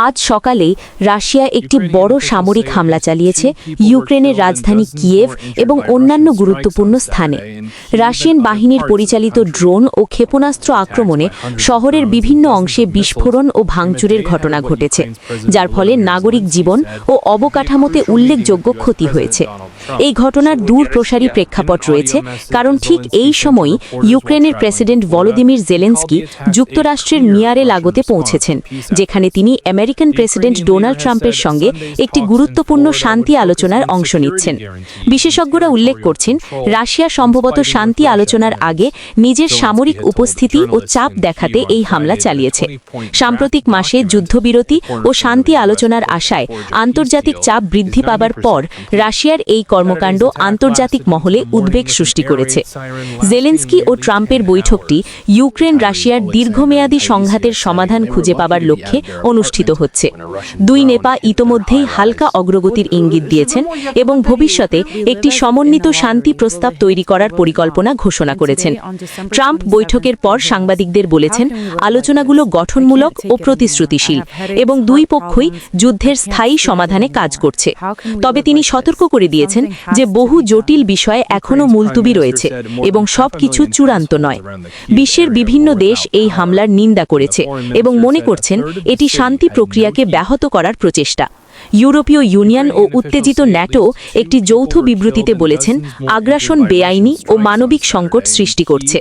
আজ সকালে রাশিয়া একটি বড় সামরিক হামলা চালিয়েছে ইউক্রেনের রাজধানী কিয়েভ এবং অন্যান্য গুরুত্বপূর্ণ স্থানে। রাশিয়ান বাহিনীর পরিচালিত ড্রোন ও ক্ষেপণাস্ত্র আক্রমণে শহরের বিভিন্ন অংশে বিস্ফোরণ ও ভাঙচুরের ঘটনা ঘটেছে, যার ফলে নাগরিক জীবন ও অবকাঠামোতে উল্লেখযোগ্য ক্ষতি হয়েছে। এই ঘটনার দূর প্রসারী প্রেক্ষাপট রয়েছে, কারণ ঠিক এই সময়ই ইউক্রেনের প্রেসিডেন্ট ভলোদিমির জেলেনস্কি যুক্তরাষ্ট্রের মিয়ারে লাগোতে পৌঁছেছেন, যেখানে তিনি আমেরিকান প্রেসিডেন্ট ডোনাল্ড ট্রাম্পের সঙ্গে একটি গুরুত্বপূর্ণ শান্তি আলোচনার অংশ নিচ্ছেন। বিশেষজ্ঞরা উল্লেখ করছেন, রাশিয়া সম্ভবত শান্তি আলোচনার আগে নিজের সামরিক উপস্থিতি ও চাপ দেখাতে এই হামলা চালিয়েছে। সাম্প্রতিক মাসে যুদ্ধবিরতি ও শান্তি আলোচনার আশায় আন্তর্জাতিক চাপ বৃদ্ধি পাবার পর রাশিয়ার এই কর্মকাণ্ড আন্তর্জাতিক মহলে উদ্বেগ সৃষ্টি করেছে। জেলেনস্কি ও ট্রাম্পের বৈঠকটি ইউক্রেন রাশিয়ার দীর্ঘমেয়াদী সংঘাতের সমাধান খুঁজে পাবার লক্ষ্যে অনুষ্ঠিত হচ্ছে। দুই নেতা ইতোমধ্যেই হালকা অগ্রগতির ইঙ্গিত দিয়েছেন এবং ভবিষ্যতে একটি সমন্বিত শান্তি প্রস্তাব তৈরি করার পরিকল্পনা ঘোষণা করেছেন। ট্রাম্প বৈঠকের পর সাংবাদিকদের বলেছেন, আলোচনাগুলো গঠনমূলক ও প্রতিশ্রুতিশীল এবং দুই পক্ষই যুদ্ধের স্থায়ী সমাধানে কাজ করছে। তবে তিনি সতর্ক করে দিয়েছেন যে বহু জটিল বিষয় এখনও মুলতুবি রয়েছে এবং সবকিছু চূড়ান্ত নয়। বিশ্বের বিভিন্ন দেশ এই হামলার নিন্দা করেছে এবং মনে করছেন এটি শান্তি প্রক্রিয়াকে ব্যাহত করার প্রচেষ্টা। ইউরোপীয় ইউনিয়ন ও উত্তেজিত ন্যাটো একটি যৌথ বিবৃতিতে বলেছেন, আগ্রাসন বেআইনি ও মানবিক সংকট সৃষ্টি করছে।